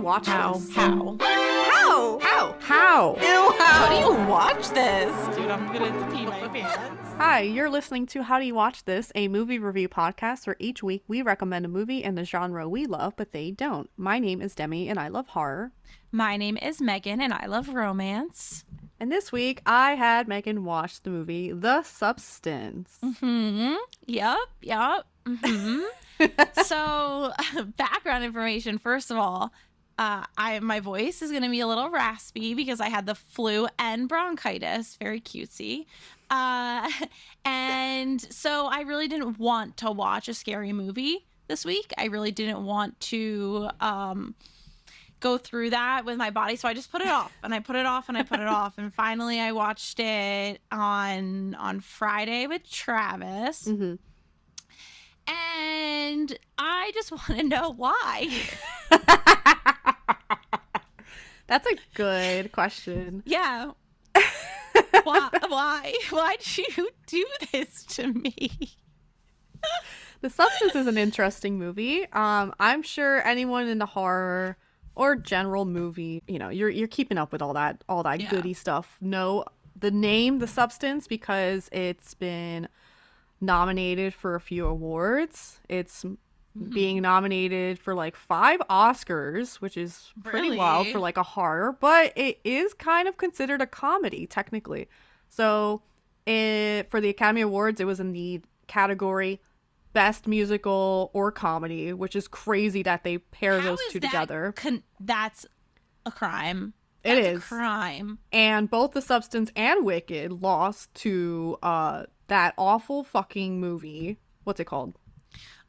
watch this? How? Ew, How do you watch this? Dude, I'm gonna pee my pants. Hi, you're listening to How Do You Watch This, a movie review podcast where each week we recommend a movie in the genre we love, but they don't. My name is Demi, and I love horror. My name is Megan, and I love romance. And this week, I had Megan watch the movie The Substance. Yep. So, background information, first of all, my voice is going to be a little raspy because I had the flu and bronchitis. Very cutesy. And so I really didn't want to watch a scary movie this week. I really didn't want to go through that with my body. So I just put it off and I put it off and I put it off. And finally I watched it on Friday with Travis. Mm-hmm. And I just want to know why. That's a good question. Yeah. Why? Why'd you do this to me? The Substance is an interesting movie. I'm sure anyone into horror or general movie, you're keeping up with all that Yeah. goody stuff. Know the name The Substance because it's been nominated for a few awards. It's being nominated for like 5 Oscars, which is pretty wild for like a horror, but it is kind of considered a comedy technically. So for the Academy Awards, it was in the category Best Musical or Comedy, which is crazy that they pair those two together. That's a crime. It That's is a crime. And both The Substance and Wicked lost to that awful fucking movie. What's it called?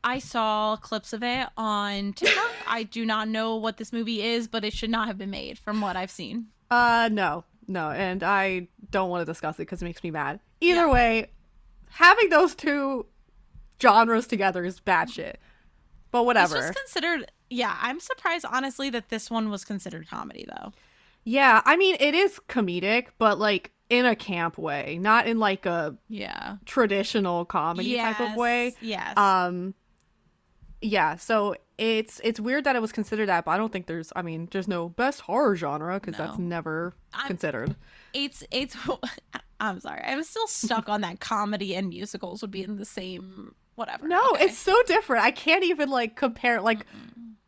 I saw clips of it on TikTok. I do not know what this movie is, but it should not have been made from what I've seen. No, and I don't want to discuss it because it makes me mad. Either way, having those two genres together is bad shit. But whatever. This was considered, I'm surprised, honestly, that this one was considered comedy, though. Yeah, I mean, it is comedic, but like in a camp way, not in like a traditional comedy type of way. Yes. Yeah, so it's weird that it was considered that, but I don't think there's no best horror genre because that's never considered. It's I'm sorry. I'm still stuck on that comedy and musicals would be in the same whatever. No, okay. It's so different. I can't even like compare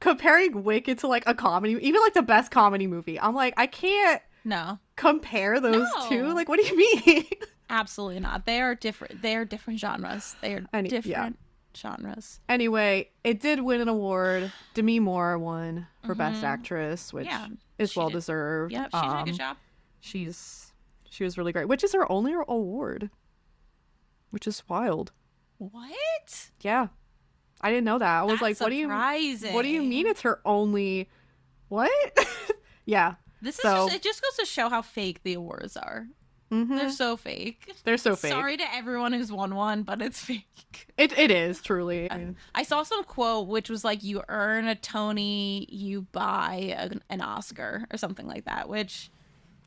comparing Wicked to like a comedy, even like the best comedy movie. I'm like, I can't compare those two. Like, what do you mean? Absolutely not. They are different. They are different genres. They are different genres. Anyway, it did win an award. Demi Moore won for Best Actress, which is well deserved. Yep, she did a good job. She was really great, which is her only award, which is wild. What? Yeah, I didn't know that. I was like, surprising. What do you mean it's her only? What? Yeah. This is it just goes to show how fake the awards are. Mm-hmm. They're so fake. Sorry to everyone who's won one, but it's fake. It is truly. I saw some quote which was like, "You earn a Tony, you buy an Oscar," or something like that. Which,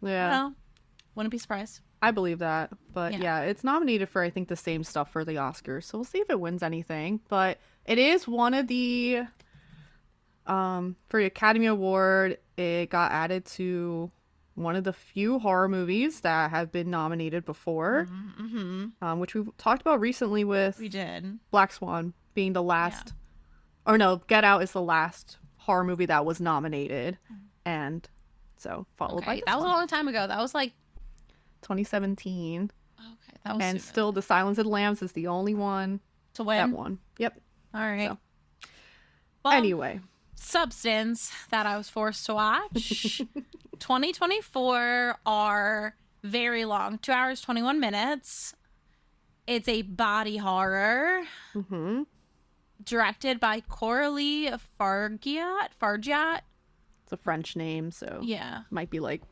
wouldn't be surprised. I believe that, but yeah, it's nominated for I think the same stuff for the Oscars, so we'll see if it wins anything. But it is one of the for the Academy Award, it got added to one of the few horror movies that have been nominated before, which we talked about recently with Black Swan being the last, or no, Get Out is the last horror movie that was nominated, and so followed by that was a long time ago. That was like 2017. Okay, that was and still The Silence of the Lambs is the only one to win. That one. Yep. All right. So. Well, anyway, Substance that I was forced to watch. 2024 are very long, 2 hours 21 minutes. It's a body horror. Directed by Coralie Fargeat. It's a French name, so might be like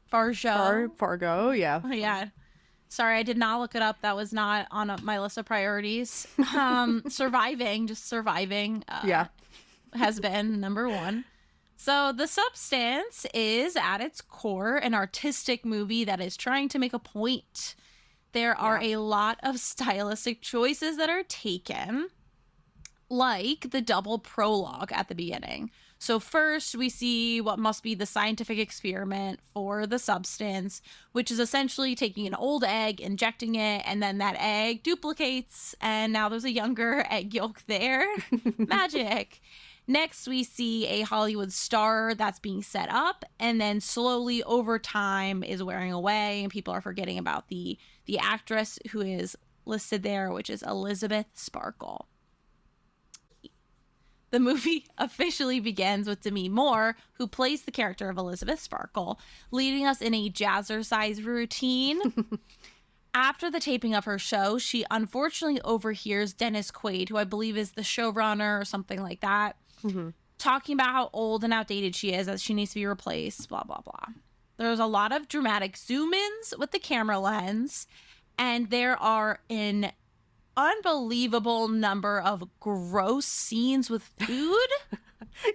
Fargo, yeah. Yeah. Sorry, I did not look it up. That was not on my list of priorities. Surviving has been number 1. So The Substance is at its core an artistic movie that is trying to make a point. There are a lot of stylistic choices that are taken. like the double prologue at the beginning. So first we see what must be the scientific experiment for the substance, which is essentially taking an old egg, injecting it, and then that egg duplicates, and now there's a younger egg yolk there. Magic. Next, we see a Hollywood star that's being set up, and then slowly over time is wearing away, and people are forgetting about the actress who is listed there, which is Elizabeth Sparkle. The movie officially begins with Demi Moore, who plays the character of Elizabeth Sparkle, leading us in a jazzercise routine. After the taping of her show, she unfortunately overhears Dennis Quaid, who I believe is the showrunner or something like that, talking about how old and outdated she is, that she needs to be replaced, blah, blah, blah. There's a lot of dramatic zoom-ins with the camera lens, and there are an unbelievable number of gross scenes with food.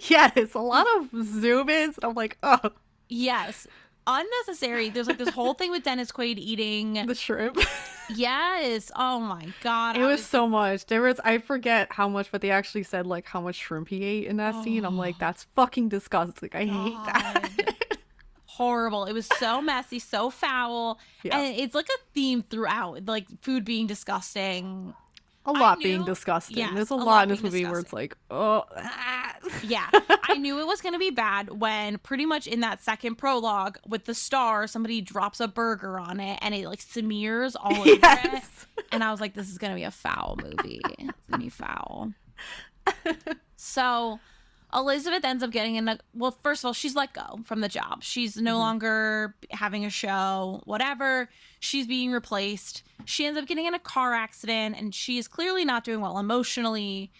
Yes, a lot of zoom-ins. I'm like, oh. Yes. Unnecessary. There's like this whole thing with Dennis Quaid eating the shrimp. Yes. Oh my God. It was so much. I forget how much, but they actually said like how much shrimp he ate in that scene. I'm like, that's fucking disgusting. I hate that. Horrible. It was so messy, so foul. Yeah. And it's like a theme throughout, like food being disgusting. A lot being disgusting. Yes, there's a lot in this movie where it's like, oh. Yeah. I knew it was going to be bad when pretty much in that second prologue with the star, somebody drops a burger on it and it like smears all over it. And I was like, this is going to be a foul movie. It's going to be foul. So Elizabeth ends up getting in well, first of all, she's let go from the job. She's no longer having a show, whatever. She's being replaced. She ends up getting in a car accident, and she is clearly not doing well emotionally.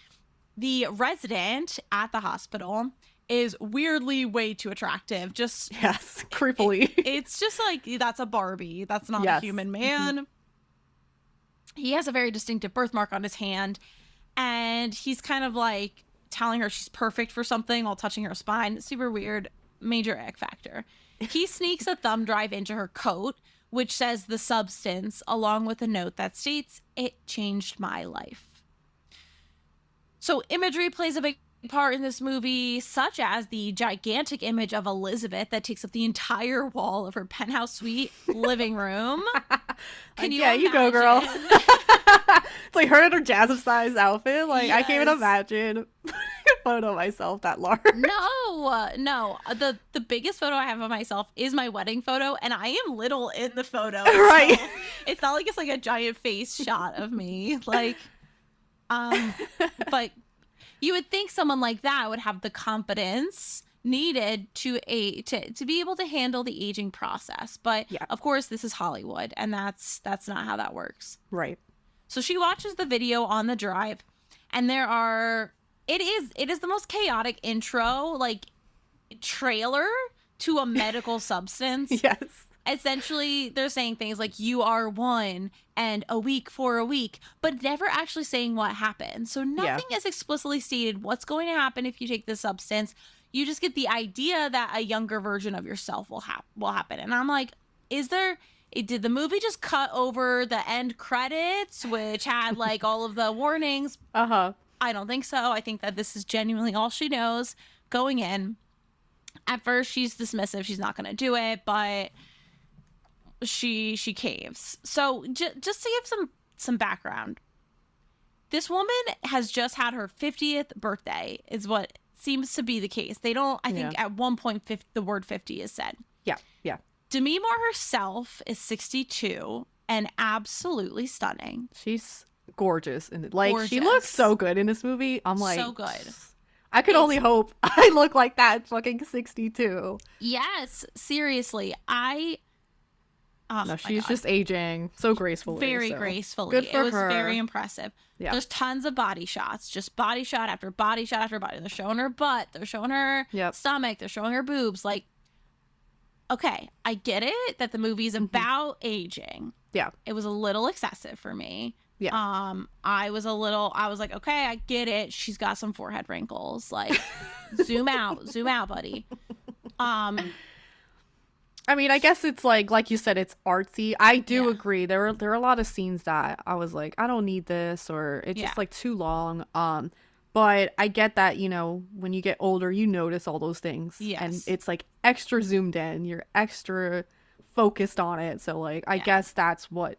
The resident at the hospital is weirdly way too attractive. Just yes, creepily. It's just like, that's a Barbie. That's not a human man. He has a very distinctive birthmark on his hand, and he's kind of like telling her she's perfect for something while touching her spine. Super weird. Major egg factor. He sneaks a thumb drive into her coat, which says the substance, along with a note that states, "It changed my life." So imagery plays a big part in this movie, such as the gigantic image of Elizabeth that takes up the entire wall of her penthouse suite living room. Can you imagine? You go, girl. It's like her in her jazzercise outfit. Like, yes. I can't even imagine putting a photo of myself that large. No. The biggest photo I have of myself is my wedding photo, and I am little in the photo. Right. So it's not like it's like a giant face shot of me. Like, but you would think someone like that would have the confidence needed to be able to handle the aging process. But of course, this is Hollywood, and that's not how that works. Right. So she watches the video on the drive, and it is the most chaotic intro, like trailer to a medical substance. Yes. Essentially, they're saying things like, you are one, and a week for a week, but never actually saying what happened. So nothing is explicitly stated what's going to happen if you take this substance. You just get the idea that a younger version of yourself will happen. And I'm like, did the movie just cut over the end credits, which had like all of the warnings? I don't think so. I think that this is genuinely all she knows going in. At first, she's dismissive. She's not going to do it, but she caves. So just to give some background, this woman has just had her 50th birthday, is what seems to be the case. They don't, I think at one point the word 50 is said. Yeah. Demi Moore herself is 62 and absolutely stunning. She's gorgeous. And she looks so good in this movie. I'm like, so good. I could only hope I look like that at fucking 62. Yes, seriously. No, she's just aging so gracefully. Very gracefully. Good for her. It was very impressive. Yeah. There's tons of body shots, just body shot after body shot after body. They're showing her butt. They're showing her stomach. They're showing her boobs. Like, okay, I get it that the movie's about aging. Yeah. It was a little excessive for me. Yeah. I was like, okay, I get it. She's got some forehead wrinkles. Like, zoom out, buddy. I mean, I guess it's like you said, it's artsy. I do agree. There are a lot of scenes that I was like, I don't need this, or it's just like too long. But I get that, you know, when you get older, you notice all those things. Yes. And it's like extra zoomed in. You're extra focused on it. So like I guess that's what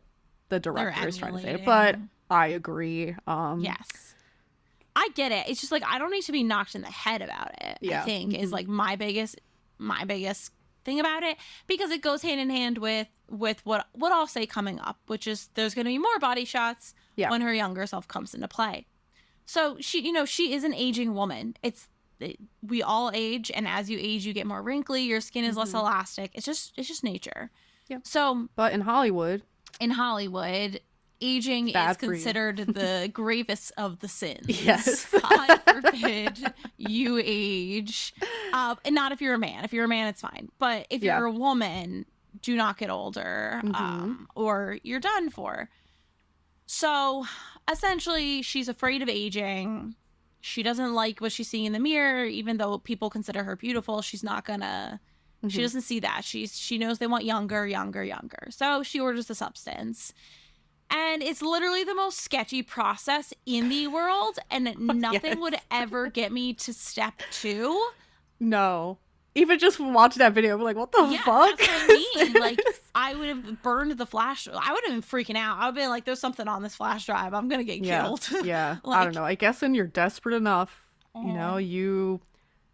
the director is trying to say. But I agree. Yes. I get it. It's just like I don't need to be knocked in the head about it. I think is like my biggest thing about it, because it goes hand in hand with what I'll say coming up, which is there's going to be more body shots when her younger self comes into play. So she, you know, she is an aging woman. We all age, and as you age, you get more wrinkly. Your skin is less elastic. It's just nature. Yeah. So, but in Hollywood, aging is considered the gravest of the sins. Yes. God forbid you age. And not if you're a man. If you're a man, it's fine. But if you're a woman, do not get older, or you're done for. So essentially, she's afraid of aging. She doesn't like what she's seeing in the mirror, even though people consider her beautiful. She's not gonna. She doesn't see that. She knows they want younger. So she orders the substance. And it's literally the most sketchy process in the world, and nothing would ever get me to step 2. No. Even just from watching that video, I'm like, what the fuck? That's what I mean. Like, I would have burned the flash. I would have been freaking out. I would have been like, there's something on this flash drive. I'm going to get killed. Yeah. Like, I don't know. I guess when you're desperate enough, you know, you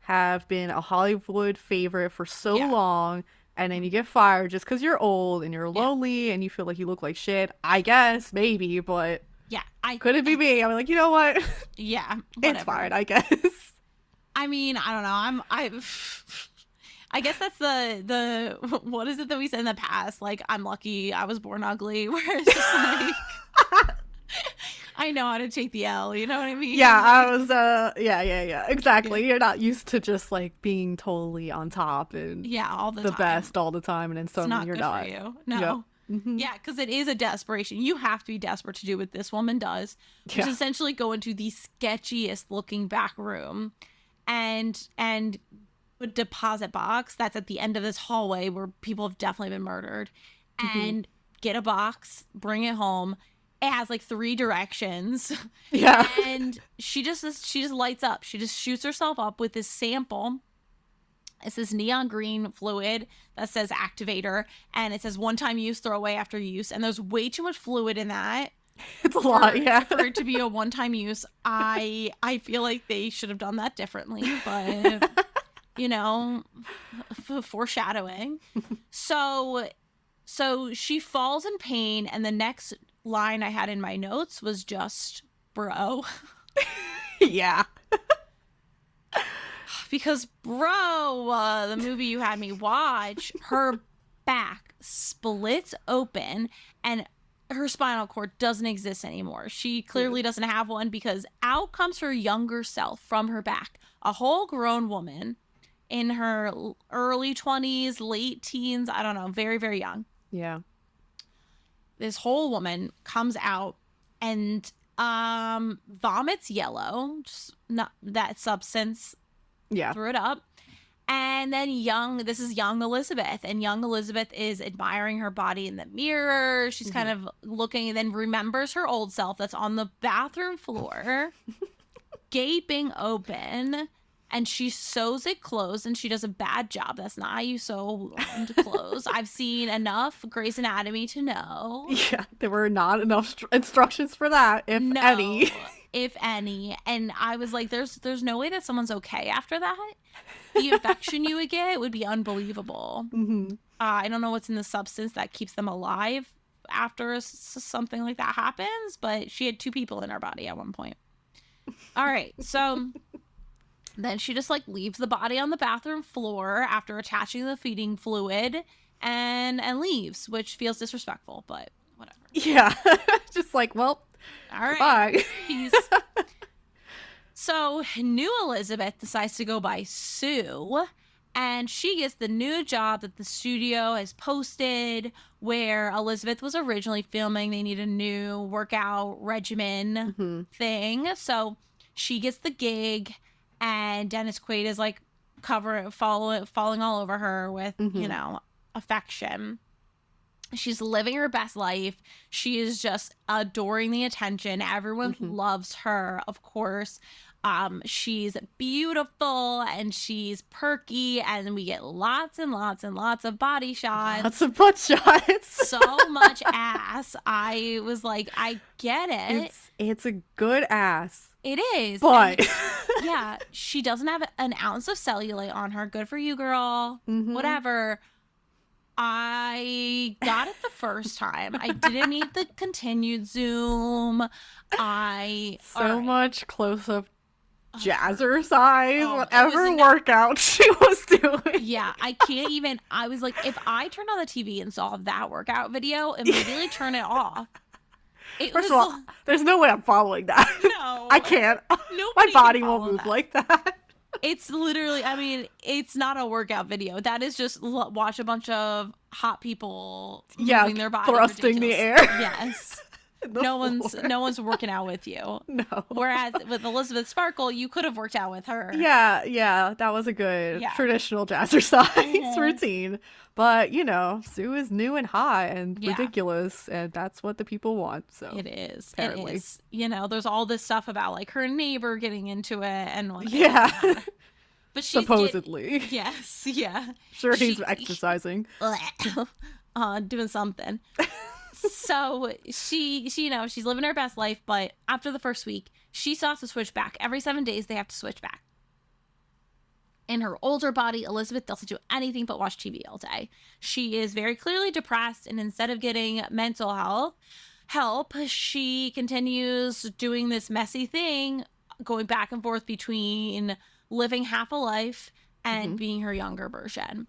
have been a Hollywood favorite for so long, and then you get fired just because you're old and you're lonely and you feel like you look like shit. I guess, maybe, but could it be me? I'm like, you know what? Yeah. It's fine, I guess. I mean, I don't know. I guess that's the what is it that we said in the past? Like, I'm lucky I was born ugly. Where it's just like, I know how to take the L. You know what I mean? Yeah, I was. Yeah. Exactly. You're not used to just like being totally on top and all the time. best all the time, and then suddenly you're not. For you. No. Yep. Yeah, because it is a desperation. You have to be desperate to do what this woman does, which is essentially go into the sketchiest looking back room, and a deposit box that's at the end of this hallway where people have definitely been murdered, and get a box, bring it home. It has like 3 directions. Yeah. And she just lights up. She just shoots herself up with this sample. It's this neon green fluid that says activator, and it says 1-time use, throw away after use. And there's way too much fluid in that. It's a lot, for it to be a 1-time use. I feel like they should have done that differently, but you know, foreshadowing. So she falls in pain, and the next line I had in my notes was just, bro. Yeah. Because, bro, the movie you had me watch, her back splits open and her spinal cord doesn't exist anymore. She clearly doesn't have one, because out comes her younger self from her back. A whole grown woman in her early 20s, late teens, I don't know, very, very young. Yeah. This whole woman comes out and vomits yellow, just not that substance. Yeah. Threw it up. And then this is young Elizabeth, and young Elizabeth is admiring her body in the mirror. She's kind of looking, and then remembers her old self that's on the bathroom floor, gaping open. And she sews it closed, and she does a bad job. That's not how you sew to close. I've seen enough Grey's Anatomy to know. Yeah, there were not enough instructions for that, if any. If any. And I was like, there's no way that someone's okay after that. The infection you would get would be unbelievable. I don't know what's in the substance that keeps them alive after something like that happens, but she had 2 people in her body at one point. All right, so then she just like leaves the body on the bathroom floor after attaching the feeding fluid and leaves, which feels disrespectful, but whatever. Yeah. Just like, well, all right. Bye. Peace. So new Elizabeth decides to go by Sue, and she gets the new job that the studio has posted where Elizabeth was originally filming. They need a new workout regimen thing. So she gets the gig, and Dennis Quaid is like falling all over her with, you know, affection. She's living her best life. She is just adoring the attention. Everyone loves her, of course. She's beautiful and she's perky, and we get lots and lots and lots of body shots. Lots of butt shots. So much ass. I was like, I get it. It's a good ass. It is. But yeah, she doesn't have an ounce of cellulite on her. Good for you, girl. Mhm. Whatever. I got it the first time. I didn't need the continued zoom. Much close up jazzercise, Oh, it whatever was workout she was doing. Yeah, I can't even. I was like, if I turned on the TV and saw that workout video, immediately turn it off. First of all, there's no way I'm following that. No, I can't. Nobody My can body follow won't move that. like that. It's literally, I mean, it's not a workout video. That is just watch a bunch of hot people moving their body thrusting the air. Yes. The No one's working out with you. No. Whereas with Elizabeth Sparkle, you could have worked out with her. Yeah, that was a good traditional jazzercise routine. But, Sue is new and hot and ridiculous, and that's what the people want. So It is. apparently. It is. There's all this stuff about like her neighbor getting into it and like but she supposedly. Yes, yeah. Sure, he's exercising. Doing something. So she's living her best life, but after the first week, she starts to switch back. Every 7 days, they have to switch back. In her older body, Elizabeth doesn't do anything but watch TV all day. She is very clearly depressed, and instead of getting mental help, she continues doing this messy thing, going back and forth between living half a life and being her younger version.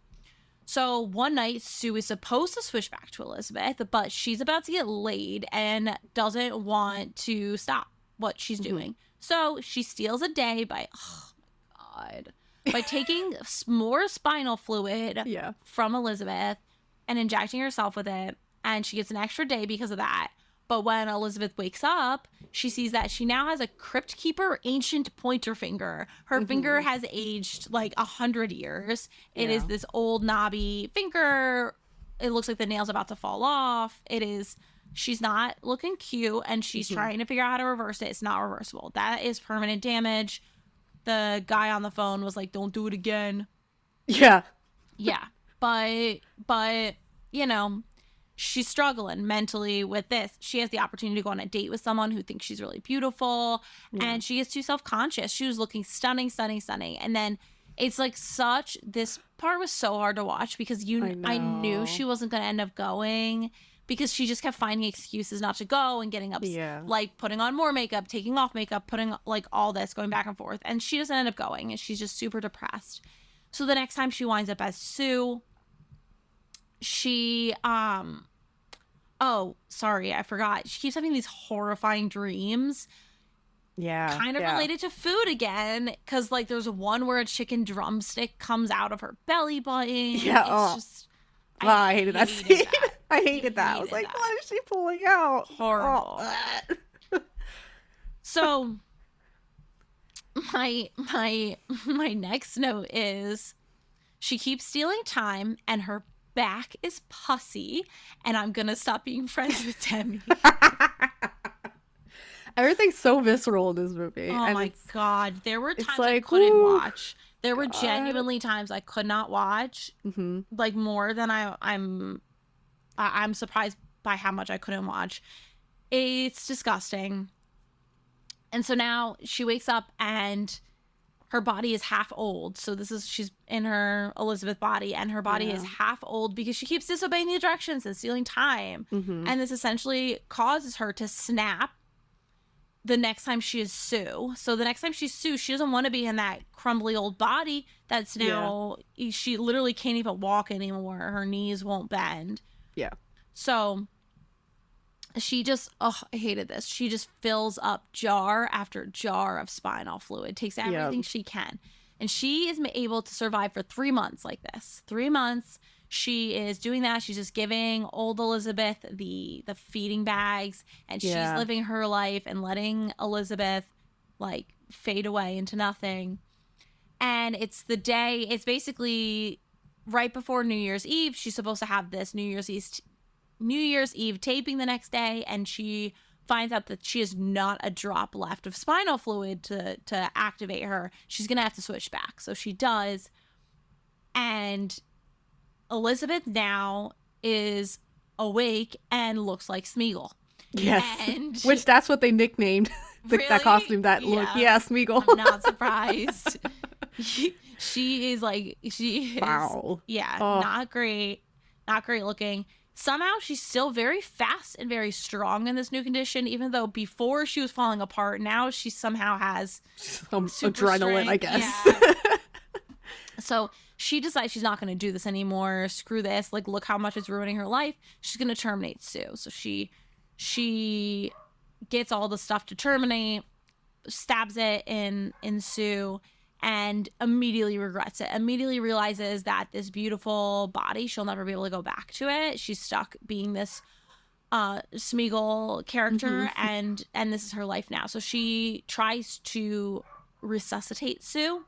So one night, Sue is supposed to switch back to Elizabeth, but she's about to get laid and doesn't want to stop what she's doing. So she steals a day by, oh my God, by taking more spinal fluid from Elizabeth and injecting herself with it. And she gets an extra day because of that. But when Elizabeth wakes up, she sees that she now has a Crypt Keeper ancient pointer finger. Her finger has aged like 100 years. It is this old knobby finger. It looks like the nail's about to fall off. She's not looking cute, and she's trying to figure out how to reverse it. It's not reversible. That is permanent damage. The guy on the phone was like, don't do it again. Yeah. Yeah. But she's struggling mentally with this. She has the opportunity to go on a date with someone who thinks she's really beautiful, and she is too self-conscious. She was looking stunning. And then it's like this part was so hard to watch because I knew she wasn't going to end up going because she just kept finding excuses not to go and getting upset, like putting on more makeup, taking off makeup, putting like all this, going back and forth. And she doesn't end up going, and she's just super depressed. So the next time she winds up as Sue, she oh, sorry, I forgot. She keeps having these horrifying dreams. Yeah. Kind of related to food again, because like there's one where a chicken drumstick comes out of her belly button. Yeah. It's just I hated that scene. I hated that. I was like, what is she pulling out? Horrible. So my next note is she keeps stealing time and her back is pussy, and I'm gonna stop being friends with Demi. Everything's so visceral in this movie. Oh my God. There were times like, I couldn't ooh, watch. There were genuinely times I could not watch, like more than I'm surprised by how much I couldn't watch. It's disgusting. And so now she wakes up and her body is half old. So she's in her Elizabeth body, and her body is half old because she keeps disobeying the directions and stealing time. And this essentially causes her to snap the next time she is Sue. So the next time she's Sue, she doesn't want to be in that crumbly old body that's now, she literally can't even walk anymore. Her knees won't bend. Yeah. So she just, I hated this. She just fills up jar after jar of spinal fluid, takes everything she can. And she is able to survive for 3 months like this. 3 months. She is doing that. She's just giving old Elizabeth the feeding bags, and she's living her life and letting Elizabeth like fade away into nothing. And it's basically right before New Year's Eve. She's supposed to have this New Year's Eve taping the next day, and she finds out that she has not a drop left of spinal fluid to activate her, she's gonna have to switch back. So she does, and Elizabeth now is awake and looks like Smeagol. Yes. And which that's what they nicknamed really? that costume, that look. Yeah, Smeagol. I'm not surprised. she is like, she is foul. Yeah, not great looking. Somehow she's still very fast and very strong in this new condition, even though before she was falling apart. Now she somehow has some adrenaline, I guess. Yeah. So she decides she's not going to do this anymore. Screw this. Like, look how much it's ruining her life. She's going to terminate Sue. So she gets all the stuff to terminate, stabs it in Sue, and immediately regrets it. Immediately realizes that this beautiful body, she'll never be able to go back to it. She's stuck being this Smeagol character, and this is her life now. So she tries to resuscitate Sue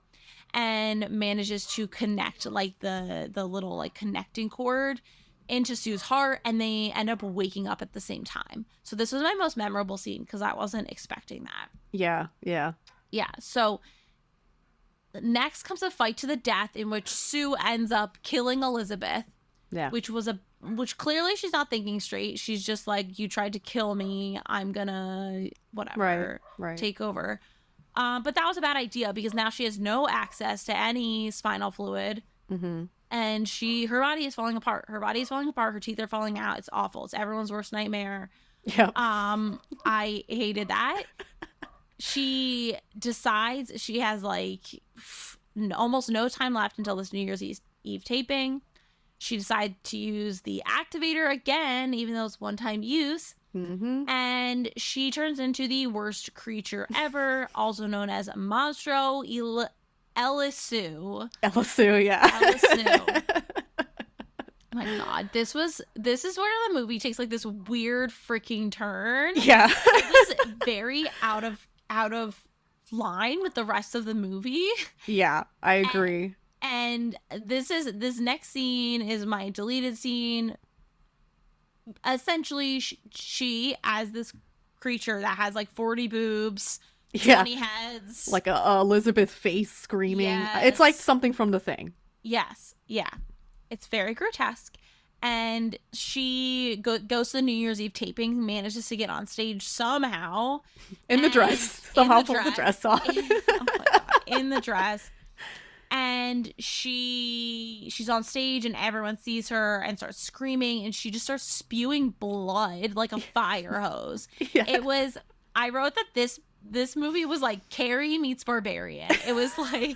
and manages to connect like the little like connecting cord into Sue's heart, and they end up waking up at the same time. So this was my most memorable scene because I wasn't expecting that. Yeah. So next comes a fight to the death in which Sue ends up killing Elizabeth. Yeah. Which clearly she's not thinking straight. She's just like, you tried to kill me, I'm gonna whatever right. take over. But that was a bad idea because now she has no access to any spinal fluid. And her body is falling apart. Her teeth are falling out. It's awful. It's everyone's worst nightmare. Yeah. I hated that. She decides she has like almost no time left until this New Year's Eve taping. She decides to use the activator again, even though it's one-time use. And she turns into the worst creature ever, also known as Monstro Elisu. Yeah. Elisu. My God, this is where the movie takes like this weird freaking turn. Yeah. It was very out of line with the rest of the movie. Yeah, I agree. And this next scene is my deleted scene. Essentially, she as this creature that has like 40 boobs, 20 heads, like a Elizabeth face screaming. Yes. It's like something from The Thing. Yes, yeah, it's very grotesque. And she goes to the New Year's Eve taping, manages to get on stage somehow in the dress, somehow pull the dress on. Oh my God, in the dress. And she's on stage and everyone sees her and starts screaming, and she just starts spewing blood like a fire hose. Yeah. I wrote that this movie was like Carrie meets Barbarian. It was like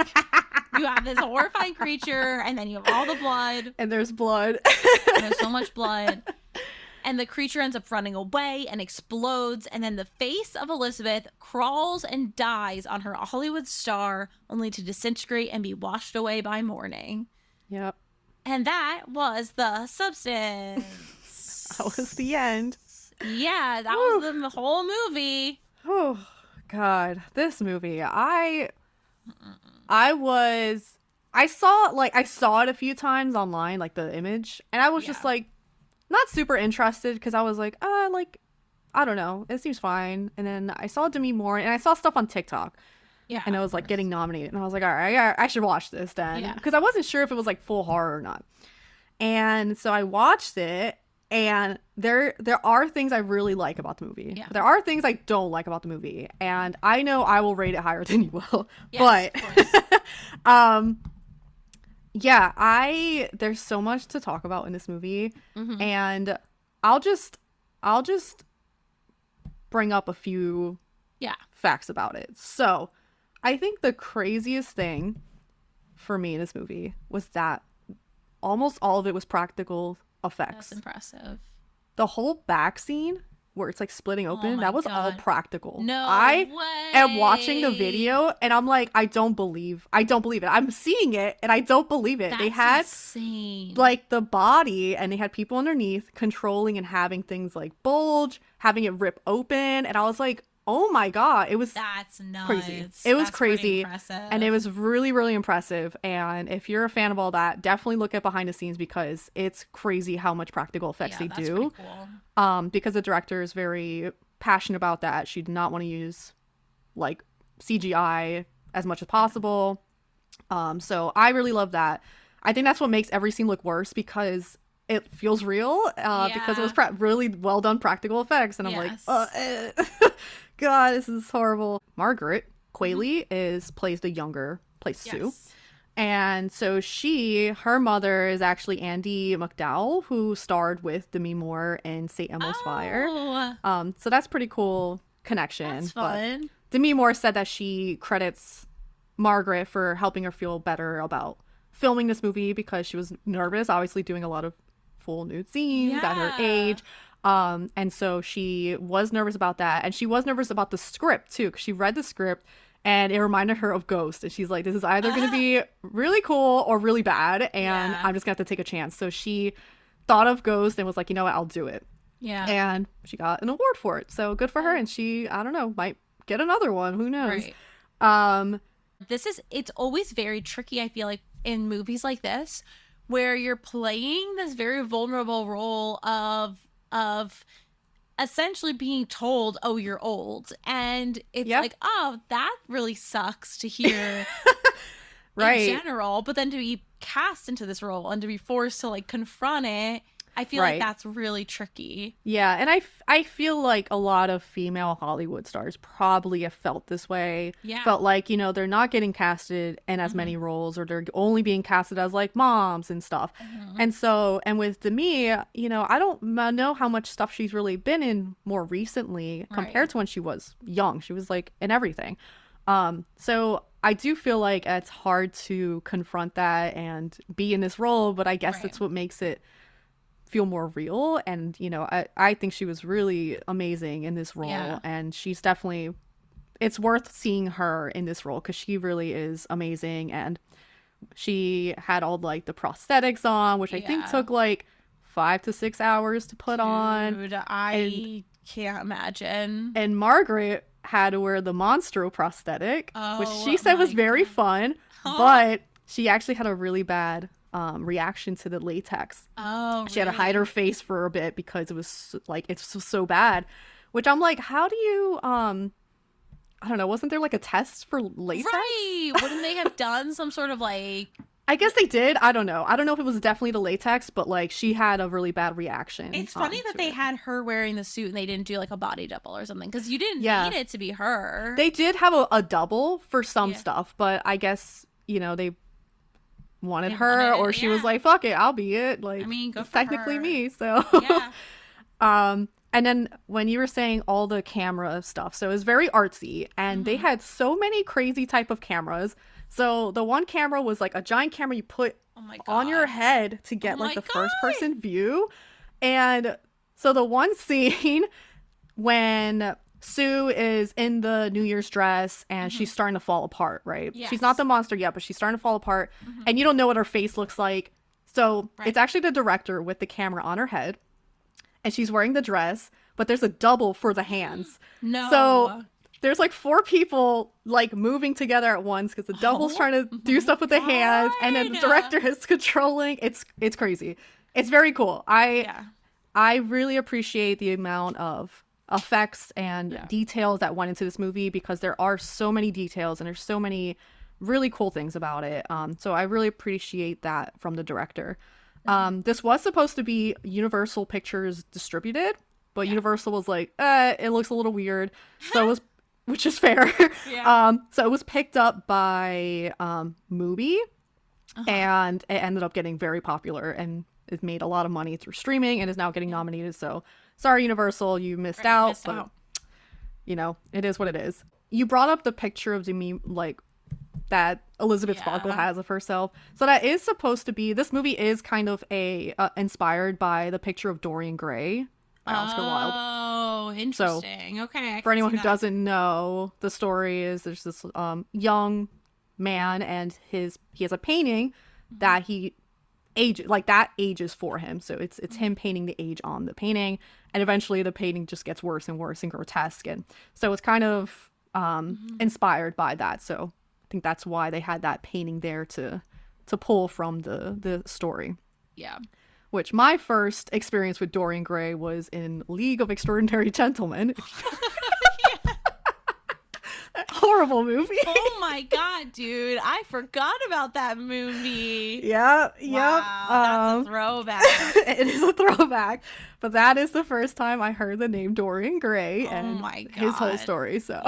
you have this horrifying creature and then you have all the blood. And there's blood. And there's so much blood. And the creature ends up running away and explodes. And then the face of Elizabeth crawls and dies on her Hollywood star, only to disintegrate and be washed away by morning. Yep. And that was The Substance. That was the end. Yeah, that was the whole movie. Oh, God. This movie. I saw it a few times online, like the image. And I was just like, not super interested because I was like, I don't know. It seems fine. And then I saw Demi Moore and I saw stuff on TikTok. Yeah. And it was like getting nominated. And I was like, all right, I should watch this then. Yeah. Because I wasn't sure if it was like full horror or not. And so I watched it. And there are things I really like about the movie. Yeah. There are things I don't like about the movie. And I know I will rate it higher than you will. Yes, But yeah, there's so much to talk about in this movie, and I'll just bring up a few facts about it. So, I think the craziest thing for me in this movie was that almost all of it was practical effects. That's impressive. The whole back scene where it's like splitting open, that was all practical. No I way. am watching the video and I'm like, I don't believe it. I'm seeing it and I don't believe it. That's they had insane. like the body and they had people underneath controlling and having things like bulge, having it rip open, and I was like, oh my God, it was That's nuts. crazy. It was That's pretty crazy. impressive. And it was really, really impressive. And if you're a fan of all that, definitely look at behind the scenes because it's crazy how much practical effects they that's do. pretty cool. Because the director is very passionate about that. She did not want to use like CGI as much as possible. So I really love that. I think that's what makes every scene look worse, because it feels real, because it was really well done practical effects. And I'm like, God, this is horrible. Margaret Qualley plays the younger, plays Sue. And so her mother is actually Andie MacDowell, who starred with Demi Moore in St. Elmo's Fire. So that's pretty cool connection. That's fun. But Demi Moore said that she credits Margaret for helping her feel better about filming this movie, because she was nervous, obviously doing a lot of full nude scenes at her age. And so she was nervous about that. And she was nervous about the script too, because she read the script and it reminded her of Ghost. And she's like, this is either going to be really cool or really bad. And I'm just going to have to take a chance. So she thought of Ghost and was like, you know what, I'll do it. Yeah. And she got an award for it. So good for her. And she, I don't know, might get another one. Who knows? Right. It's always very tricky, I feel like, in movies like this, where you're playing this very vulnerable role of essentially being told, oh, you're old. And it's like, oh, that really sucks to hear in general. But then to be cast into this role and to be forced to like confront it, I feel like that's really tricky. Yeah, and I feel like a lot of female Hollywood stars probably have felt this way. Yeah. Felt like, you know, they're not getting casted in as many roles, or they're only being casted as like moms and stuff. And so, and with Demi, you know, I don't know how much stuff she's really been in more recently compared to when she was young. She was like in everything. So I do feel like it's hard to confront that and be in this role, but I guess that's what makes it feel more real. And you know, I think she was really amazing in this role, and she's definitely, it's worth seeing her in this role because she really is amazing. And she had all like the prosthetics on, which I think took like 5 to 6 hours to put on. I can't imagine. And Margaret had to wear the Monstro prosthetic, which she said was very fun, but she actually had a really bad reaction to the latex. She had to hide her face for a bit because it was like, it's so bad, which I'm like, how do you I don't know, wasn't there like a test for latex? Wouldn't they have done some sort of like, I guess they did. I don't know if it was definitely the latex, but like she had a really bad reaction. It's funny that they had her wearing the suit and they didn't do like a body double or something, because you didn't need it to be her. They did have a double for some stuff, but I guess, you know, they wanted her, or she was like, fuck it, I'll be it. Like, I mean, it's technically her. Me, so and then when you were saying all the camera stuff, so it was very artsy, and they had so many crazy type of cameras. So the one camera was like a giant camera you put on your head to get like the first person view. And so the one scene when Sue is in the New Year's dress and she's starting to fall apart, right? She's not the monster yet, but she's starting to fall apart, and you don't know what her face looks like. So it's actually the director with the camera on her head, and she's wearing the dress, but there's a double for the hands. So there's like 4 people like moving together at once because the double's trying to do stuff with the hands, and then the director is controlling. It's crazy. It's very cool. I really appreciate the amount of effects and details that went into this movie, because there are so many details and there's so many really cool things about it. So I really appreciate that from the director. This was supposed to be Universal Pictures distributed, but Universal was like, it looks a little weird. So it was, which is fair. So it was picked up by Mubi, and it ended up getting very popular, and it made a lot of money through streaming and is now getting nominated. So sorry, Universal, you missed out. You know, it is what it is. You brought up the picture of Demi, like, that Elizabeth Sparkle has of herself. So that is supposed to be, this movie is kind of inspired by the picture of Dorian Gray by Oscar Wilde. Oh, interesting. So, okay. For anyone who doesn't know, the story is there's this young man, and he has a painting that he ages for him. So it's him painting the age on the painting, and eventually the painting just gets worse and worse and grotesque, and so it's kind of inspired by that. So I think that's why they had that painting there to pull from the story. which my first experience with Dorian Gray was in League of Extraordinary Gentlemen. Horrible movie. Oh my god, dude. I forgot about that movie. Yeah, Wow, that's a throwback. It is a throwback. But that is the first time I heard the name Dorian Gray and my God. his whole story. So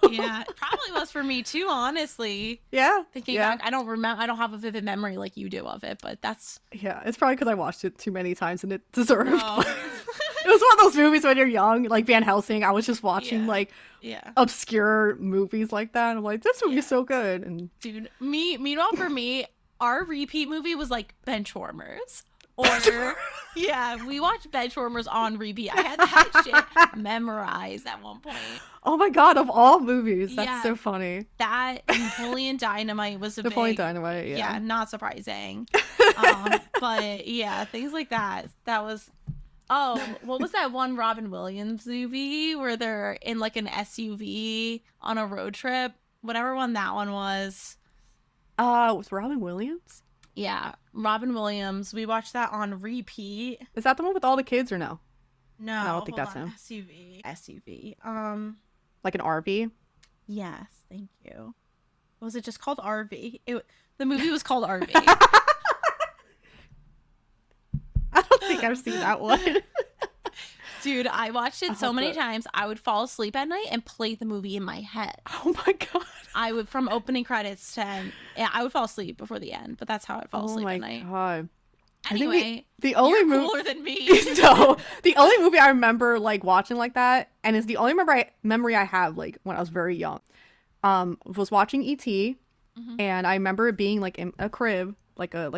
Yeah. It probably was for me too, honestly. yeah. Thinking back, I don't remember. I don't have a vivid memory like you do of it, but that's Yeah, it's probably because I watched it too many times and it deserved. Oh. It was one of those movies when you're young, like Van Helsing. I was just watching like yeah. obscure movies like that. And I'm like, this movie's so good. And Dude, meanwhile for me, our repeat movie was like Benchwarmers. Or yeah, we watched Benchwarmers on repeat. I had that shit memorized at one point. oh my god, of all movies, that's Yeah. so funny. That Napoleon Dynamite was a Napoleon big, Dynamite, yeah, yeah. not surprising. But yeah, things like that. That was what was that one Robin Williams movie where they're in like an SUV on a road trip? Whatever one that one was. With Robin Williams? Yeah, Robin Williams. We watched that on repeat. Is that the one with all the kids or no? No, I don't think hold that's on. him. SUV. Like an RV? Yes, thank you. Was it just called RV? The movie was called RV. I don't think I've seen that one. Dude, I watched it so have many to- times. I would fall asleep at night and play the movie in my head. Oh my god. I would, from opening credits to end, yeah, I would fall asleep before the end, but that's how I'd fall Oh asleep my at night. god. Anyway, I think the only you're movie cooler than me. No, the only movie I remember like watching like that, and it's the only memory I have like when I was very young, was watching E.T. And I remember it being like in a crib, like a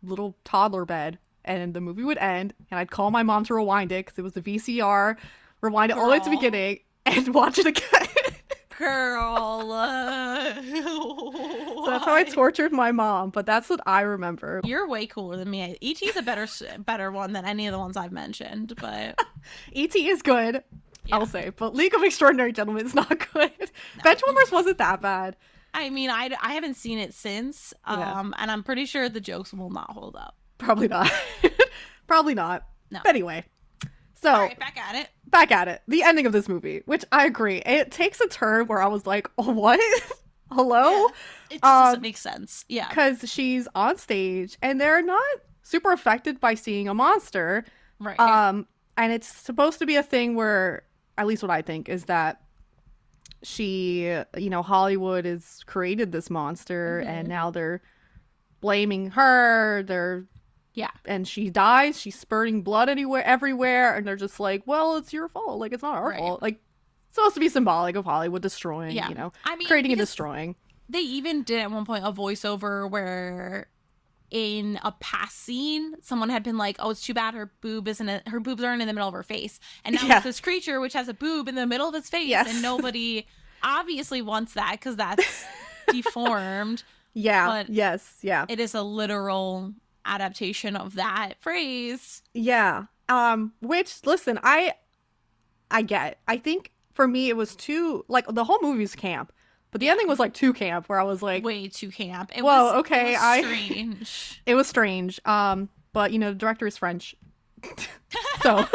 little toddler bed, and the movie would end, and I'd call my mom to rewind it because it was the VCR, rewind it all the way to the Girl. beginning, and watch it again. Girl. So that's how I tortured my mom, but that's what I remember. You're way cooler than me. E.T.'s a better one than any of the ones I've mentioned, but E.T. is good, I'll say, but League of Extraordinary Gentlemen is not good. Benchwarmers wasn't that bad. I mean, I haven't seen it since, Yeah. and I'm pretty sure the jokes will not hold up. Probably not. Probably not. No. But anyway, so All right, back at it. back at it. The ending of this movie, which I agree, it takes a turn where I was like, oh, what? Hello? It just doesn't make sense. Yeah. Because she's on stage and they're not super affected by seeing a monster. Right. And it's supposed to be a thing where, at least what I think, is that she, Hollywood has created this monster and now they're blaming her. And she dies. She's spurting blood everywhere. And they're just like, well, it's your fault. Like, it's not our fault. Like, it's supposed to be symbolic of Hollywood destroying, I mean, creating and because destroying. They even did at one point a voiceover where in a past scene, someone had been like, oh, it's too bad her boobs aren't in the middle of her face. And now it's this creature which has a boob in the middle of its face. Yes. And nobody obviously wants that because that's deformed. Yeah. But yes. Yeah. It is a literal adaptation of that phrase. Yeah. Which, listen, I get. I think for me it was too, like, the whole movie's camp. But the ending was like too camp, where I was like, way too camp. It well, was, okay, it was strange. It was strange. But the director is French. So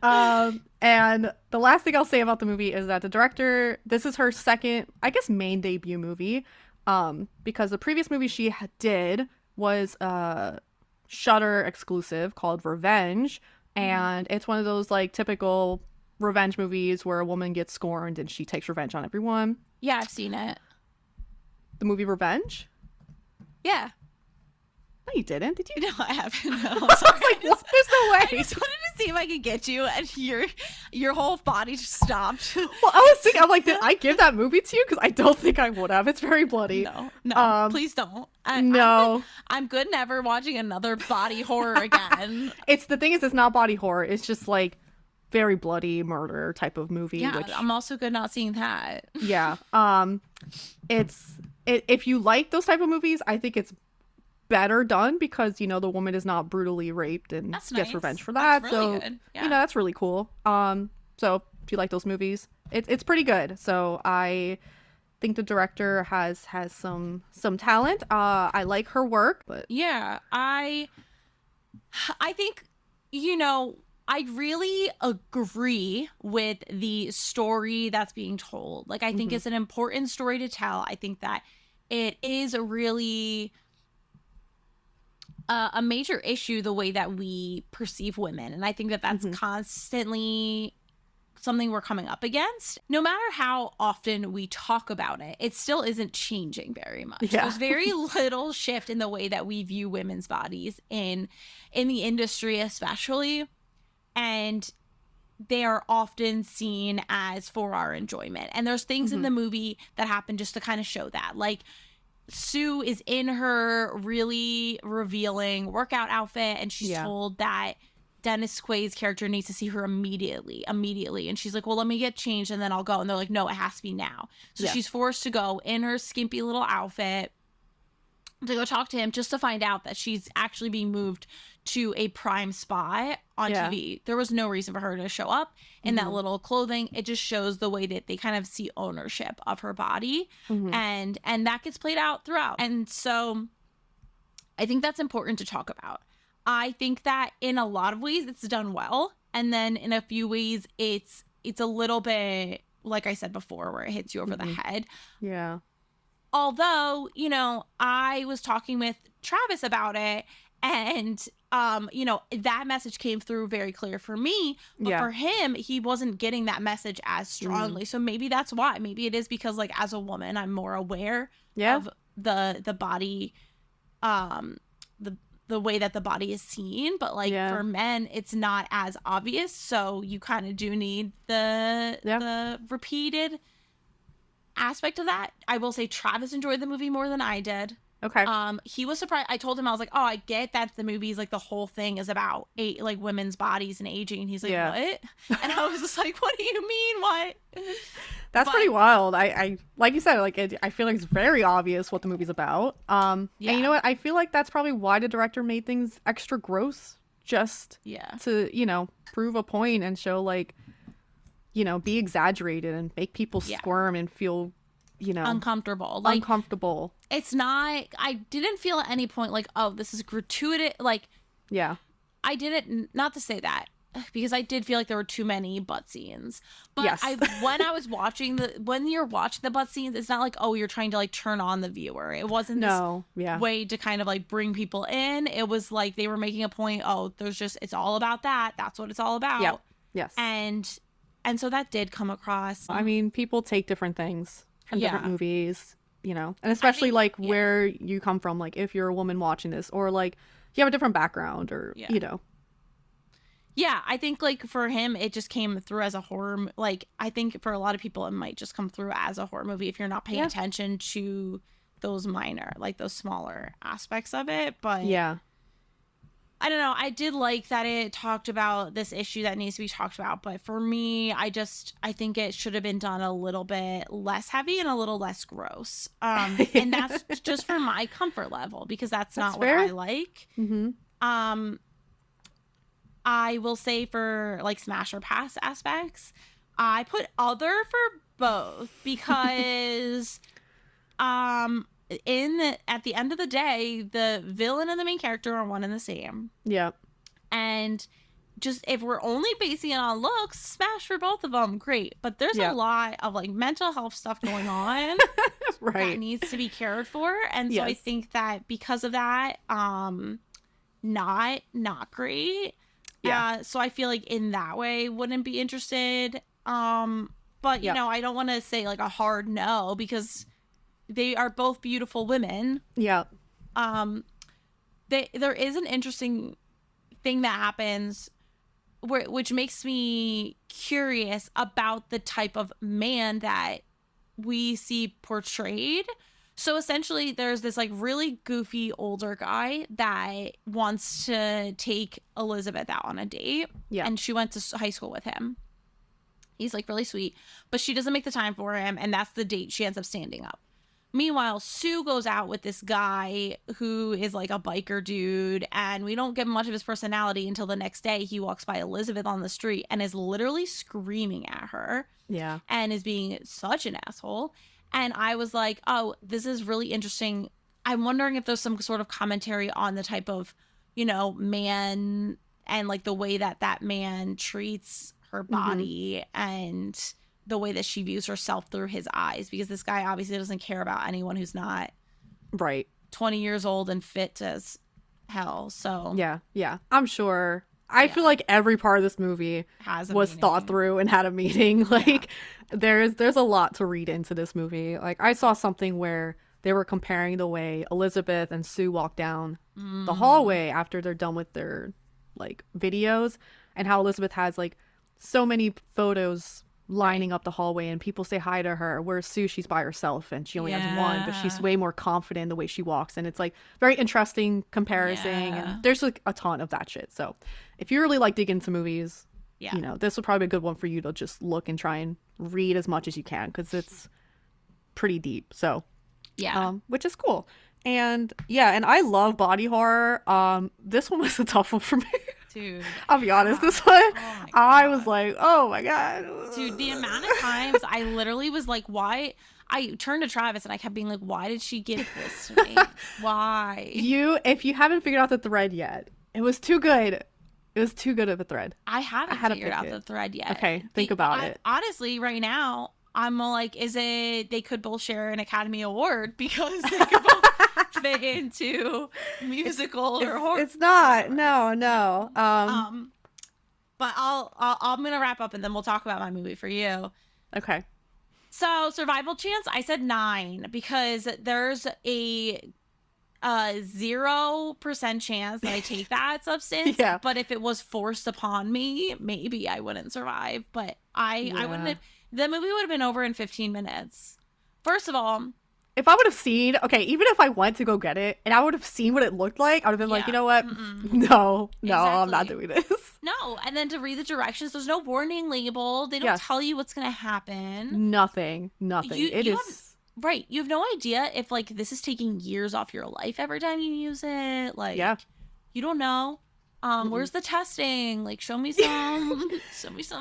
and the last thing I'll say about the movie is that the director, this is her second, I guess, main debut movie. Because the previous movie she did was a Shudder exclusive called Revenge, and it's one of those like typical revenge movies where a woman gets scorned and she takes revenge on everyone. Yeah, I've seen it. The movie Revenge? Yeah. No, you didn't. Did you? No, I haven't. No, I was like, what? There's no I way. just wanted to see if I could get you, and your whole body just stopped. Well, I was thinking, I'm like, did I give that movie to you? Because I don't think I would have. It's very bloody. No, please don't. No. I'm good never watching another body horror again. It's not body horror. It's just like very bloody murder type of movie. Yeah, which, I'm also good not seeing that. yeah. If you like those type of movies, I think it's better done because the woman is not brutally raped and That's gets nice. revenge for that. That's really so good. Yeah. that's really cool. So if you like those movies, it's pretty good. So I think the director has some talent. I like her work, but Yeah, I think, I really agree with the story that's being told. Like, I think mhm, it's an important story to tell. I think that it is a really a major issue, the way that we perceive women. And I think that that's mhm, constantly something we're coming up against. No matter how often we talk about it, it still isn't changing very much. yeah, There's very little shift in the way that we view women's bodies in the industry, especially. And they are often seen as for our enjoyment. And there's things in mhm, the movie that happen just to kind of show that. Like, Sue is in her really revealing workout outfit, and she's yeah, told that Dennis Quaid's character needs to see her immediately. And she's like, well, let me get changed and then I'll go. And they're like, no, it has to be now. So yes, she's forced to go in her skimpy little outfit to go talk to him, just to find out that she's actually being moved to a prime spot on yeah, TV. There was no reason for her to show up in that mhm, little clothing. It just shows the way that they kind of see ownership of her body, mhm, and that gets played out throughout. And so I think that's important to talk about. I think that in a lot of ways it's done well, and then in a few ways it's a little bit, like I said before, where it hits you over the mhm, head. yeah, Although, I was talking with Travis about it, and that message came through very clear for me, but yeah, for him, he wasn't getting that message as mm, strongly. So maybe that's why. Maybe it is because, like, as a woman, I'm more aware yeah, of the body, um the the way that the body is seen, but like yeah, for men it's not as obvious, so you kind of do need the yeah, repeated aspect of that. I will say Travis enjoyed the movie more than I did. okay, He was surprised. I told him, I was like, oh, I get that the movie's like, the whole thing is about like women's bodies and aging, and he's like, yeah. what? And I was just like, what do you mean, what? That's But pretty wild. I like you said, like I feel like it's very obvious what the movie's about. And you know yeah, what? I feel like that's probably why the director made things extra gross, just yeah, to prove a point and show like be exaggerated and make people yeah, squirm and feel uncomfortable. Like, uncomfortable. it's not, I didn't feel at any point like, oh, this is gratuitous. Like, Yeah. I didn't, not to say that, because I did feel like there were too many butt scenes. But Yes. when you're watching the butt scenes, it's not like, oh, you're trying to like turn on the viewer. It wasn't this No. Yeah. way to kind of like bring people in. It was like they were making a point, oh, it's all about that. That's what it's all about. Yeah. Yes. And so that did come across. I mean, people take different things from different Yeah. movies, and especially think- like yeah. where you come from, like if you're a woman watching this, or like you have a different background, or Yeah. Yeah, I think like for him, it just came through as a horror. Like, I think for a lot of people, it might just come through as a horror movie if you're not paying Yeah. attention to those minor, like those smaller aspects of it. But Yeah. I don't know. I did like that it talked about this issue that needs to be talked about. But for me, I think it should have been done a little bit less heavy and a little less gross. And that's just for my comfort level, because that's not fair. what I like. Mm-hmm. I will say for like smash or pass aspects, I put other for both because at the end of the day, the villain and the main character are one and the same. Yeah. And just if we're only basing it on looks, smash for both of them, great. But there's Yeah. a lot of like mental health stuff going on that Right. needs to be cared for. And so I Yes. think that because of that, not great. Yeah. So I feel like in that way wouldn't be interested. But Yep. I don't want to say like a hard no, because they are both beautiful women. Yeah. There is an interesting thing that happens which makes me curious about the type of man that we see portrayed. So essentially there's this like really goofy older guy that wants to take Elizabeth out on a date. Yeah. And she went to high school with him. He's like really sweet, but she doesn't make the time for him, and that's the date she ends up standing up. Meanwhile, Sue goes out with this guy who is like a biker dude, and we don't get much of his personality until the next day. He walks by Elizabeth on the street and is literally screaming at her Yeah. and is being such an asshole. And I was like, oh, this is really interesting. I'm wondering if there's some sort of commentary on the type of, man and like the way that that man treats her body and the way that she views herself through his eyes, because this guy obviously doesn't care about anyone who's not right 20 years old and fit as hell. So yeah, I'm sure. I feel like every part of this movie was thought through and had a meaning. Like there's a lot to read into this movie. Like I saw something where they were comparing the way Elizabeth and Sue walk down the hallway after they're done with their like videos, and how Elizabeth has like so many photos lining up the hallway and people say hi to her, whereas Sue, she's by herself and she only has one, but she's way more confident in the way she walks, and it's like very interesting comparison. And there's like a ton of that shit. So if you really like digging into movies, this would probably be a good one for you to just look and try and read as much as you can, because it's pretty deep. So which is cool. And and I love body horror. This one was a tough one for me. Dude, I'll be honest, this one, I was like, oh my God. Dude, the amount of times I literally was like, why? I turned to Travis and I kept being like, why did she give this to me? Why? If you haven't figured out the thread yet, it was too good. It was too good of a thread. I haven't figured out the thread yet. Okay, think about it. Honestly, right now, I'm like, is it they could both share an Academy Award because they could both fit into musical or horror? It's not. No. But I'm gonna wrap up and then we'll talk about my movie for you. Okay. So survival chance, I said 9 because there's a 0% chance that I take that substance. But if it was forced upon me, maybe I wouldn't survive. But I wouldn't have. The movie would have been over in 15 minutes. First of all, if I would have seen, even if I went to go get it and I would have seen what it looked like, I would have been like, you know what? No, exactly. I'm not doing this. No, and then to read the directions, there's no warning label. They don't tell you what's going to happen. Nothing. Right. You have no idea if, like, this is taking years off your life every time you use it. Like, you don't know. Where's the testing? Like, show me some.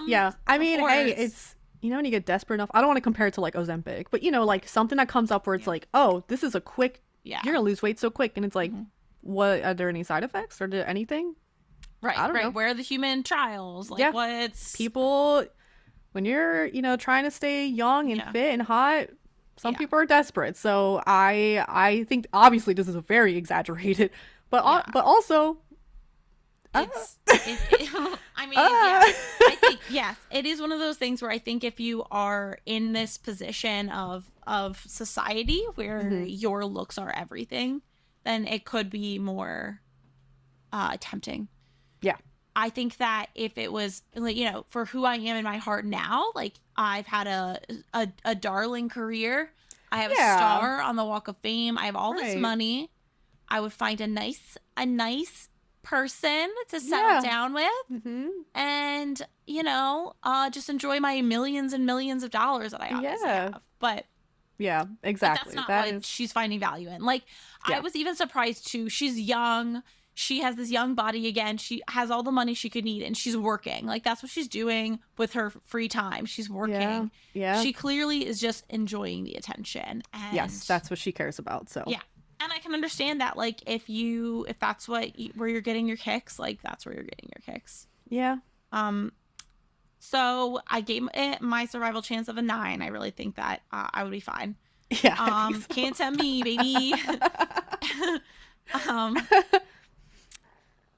Yeah. I mean, hey, it's, when you get desperate enough, I don't want to compare it to like Ozempic, but like something that comes up where it's like, oh, this is a quick, you're going to lose weight so quick. And it's like, what, are there any side effects or anything? Right. I don't know. Where are the human trials? Like what's people, when you're, trying to stay young and fit and hot, some people are desperate. So I think obviously this is a very exaggerated, but also I think yes, it is one of those things where I think if you are in this position of society where your looks are everything, then it could be more tempting. Yeah. I think that if it was, like, for who I am in my heart now, like I've had a darling career. I have a star on the Walk of Fame. I have all this money. I would find a nice person to settle down with and just enjoy my millions and millions of dollars that I obviously have. But exactly, that's not what she's finding value in. Like I was even surprised too. She's young, she has this young body again, she has all the money she could need, and she's working. Like that's what she's doing with her free time. She's working. She clearly is just enjoying the attention, and yes, that's what she cares about. So and I can understand that, like, if that's where you're getting your kicks, like, that's where you're getting your kicks. Yeah. So I gave it my survival chance of a 9. I really think that I would be fine. Yeah. So. Can't tempt me, baby.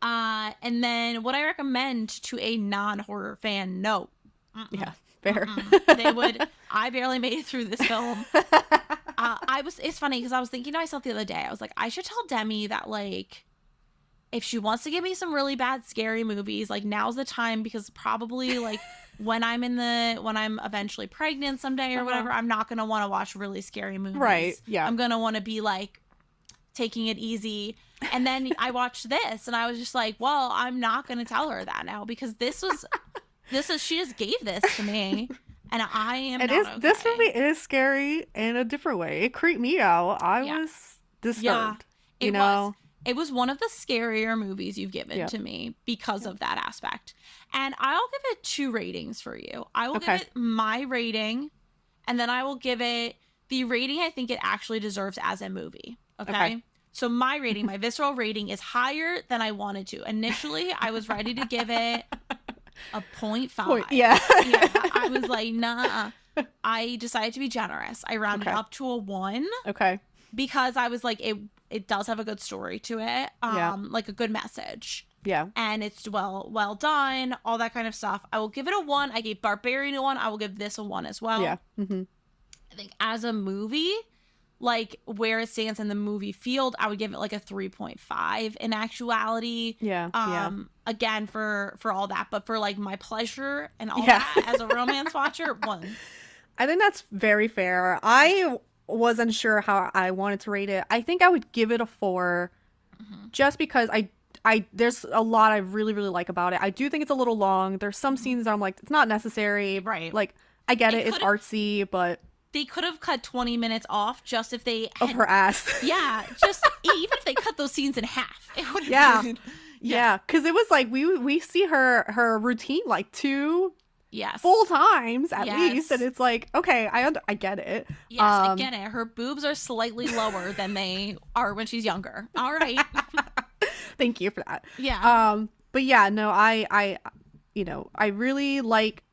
And then would I recommend to a non-horror fan? No. Yeah. Fair. I barely made it through this film. It's funny because I was thinking to myself the other day, I was like, I should tell Demi that, like, if she wants to give me some really bad scary movies, like, now's the time, because probably like when I'm eventually pregnant someday or whatever, I'm not going to want to watch really scary movies. Right. Yeah. I'm going to want to be like taking it easy. And then I watched this and I was just like, well, I'm not going to tell her that now, because she just gave this to me. And I am not okay. This movie is scary in a different way. It creeped me out. I was disturbed. It was one of the scarier movies you've given to me because of that aspect. And I'll give it 2 ratings for you. I will give it my rating, and then I will give it the rating I think it actually deserves as a movie. Okay. So my rating, my visceral rating is higher than I wanted to. Initially, I was ready to give it a 0.5. Yeah. Yeah. I was like, nah. I decided to be generous. I rounded up to a 1. Okay. Because I was like, it does have a good story to it. Like a good message. Yeah. And it's well done, all that kind of stuff. I will give it a 1. I gave Barbarian a 1. I will give this a 1 as well. Yeah. Mm-hmm. I think as a movie, like where it stands in the movie field, I would give it like a 3.5 in actuality. Yeah. Again, for all that, but for like my pleasure and all that as a romance watcher, 1. I think that's very fair. I wasn't sure how I wanted to rate it. I think I would give it a 4, just because I there's a lot I really, really like about it. I do think it's a little long. There's some scenes that I'm like, it's not necessary. Right. Like, I get it. It's artsy, but they could have cut 20 minutes off just if they of her ass. Yeah, just even if they cut those scenes in half, it would have been. Yeah, because it was like we see her routine like 2 full times at least, and it's like, okay, I get it. Yes, I get it. Her boobs are slightly lower than they are when she's younger. All right. Thank you for that. Yeah. But yeah, no, I really like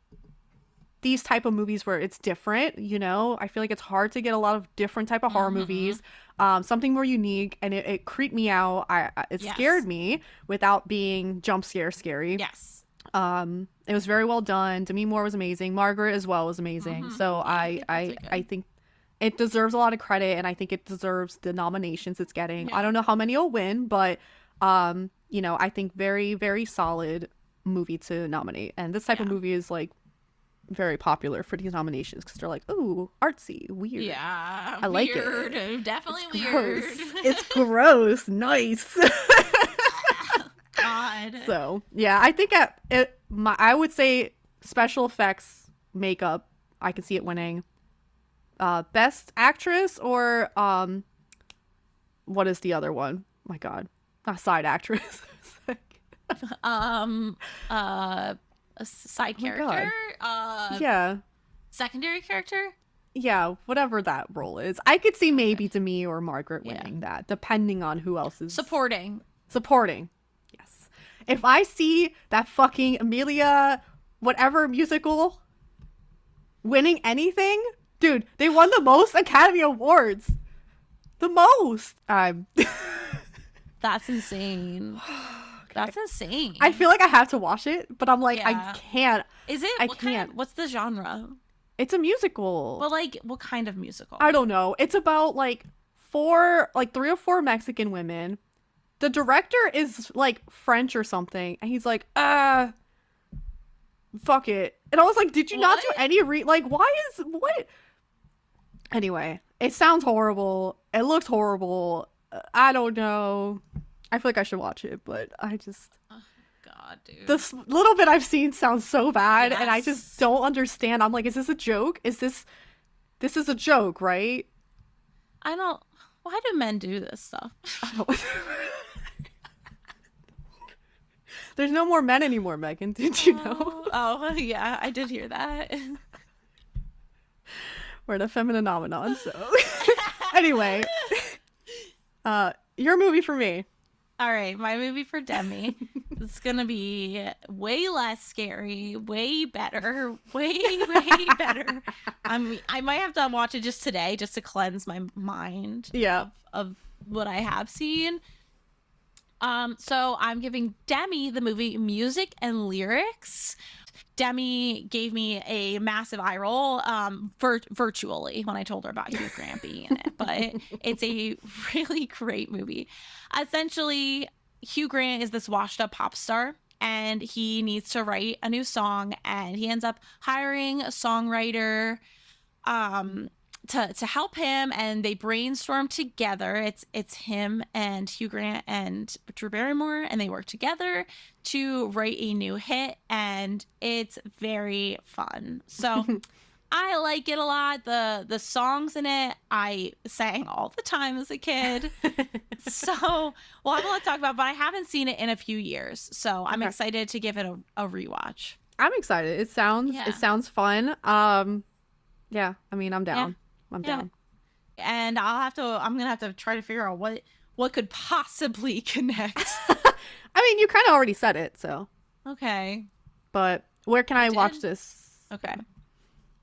these type of movies where it's different. I feel like it's hard to get a lot of different type of horror movies. Something more unique, and it creeped me out. It scared me without being jump scary. Yes. It was very well done. Demi Moore was amazing. Margaret as well was amazing. So I think it deserves a lot of credit, and I think it deserves the nominations it's getting. I don't know how many it'll win, but I think very, very solid movie to nominate. And this type of movie is like very popular for these nominations because they're like, ooh, artsy, weird. Yeah, I like it. Definitely it's weird. Gross. It's gross. Nice. God. So yeah, I think I would say special effects, makeup, I can see it winning. Best actress or what is the other one? My God, not side actress. A side character. Yeah. Secondary character. Yeah, whatever that role is. I could see maybe Demi or Margaret winning that, depending on who else is supporting. Yes. If I see that fucking Amelia whatever musical winning anything, dude, they won the most Academy Awards. The most. That's insane. That's insane. I feel like I have to watch it, but I'm like, I can't. Is it? I can't. What's the genre? It's a musical. Well, like, what kind of musical? I don't know. It's about like 3 or 4 Mexican women. The director is like French or something, and he's like, fuck it. And I was like, did you not do any what? Anyway, it sounds horrible. It looks horrible. I don't know. I feel like I should watch it, but I just... Oh, God, dude. The little bit I've seen sounds so bad, and I just don't understand. I'm like, is this a joke? This is a joke, right? I don't... Why do men do this stuff? There's no more men anymore, Megan. Did you know? Oh, yeah, I did hear that. We're in a feminine phenomenon, so... Anyway. Your movie for me. All right, my movie for Demi. It's gonna be way less scary, way better, way better. I might have to watch it just today, just to cleanse my mind. Yeah. Of what I have seen. So I'm giving Demi the movie Music and Lyrics. Demi gave me a massive eye roll virtually when I told her about Hugh Grant being in it, but it's a really great movie. Essentially, Hugh Grant is this washed up pop star, and he needs to write a new song, and he ends up hiring a songwriter to help him, and they brainstorm together. It's him and Hugh Grant and Drew Barrymore, and they work together to write a new hit, and it's very fun. So I like it a lot. The songs in it I sang all the time as a kid. So we'll have a lot to talk about, but I haven't seen it in a few years, so I'm excited to give it a rewatch. I'm excited. It sounds fun. Yeah, I mean, I'm down. I'm down. And I'm gonna have to try to figure out what could possibly connect. I mean, you kind of already said it, so. Okay. But where can I watch this? Okay.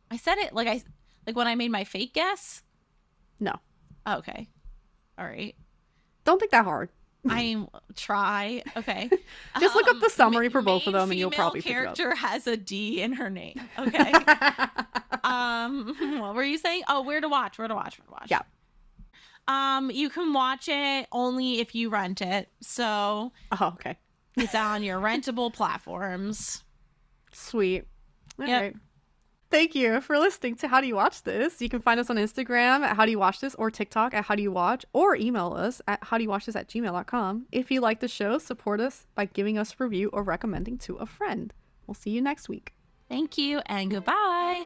I said it like when I made my fake guess. No. Okay. All right. Don't think that hard. I try. Okay. Just look up the summary for both of them, and you'll probably pick it up. Character has a D in her name. Okay. What were you saying? Oh, where to watch? Yeah. You can watch it only if you rent it. So. Oh, okay. It's on your rentable platforms. Sweet. All Yep. right. Thank you for listening to How Do You Watch This? You can find us on Instagram at How Do You Watch This, or TikTok at How Do You Watch, or email us at howdoyouwatchthis@gmail.com. If you like the show, support us by giving us a review or recommending to a friend. We'll see you next week. Thank you and goodbye.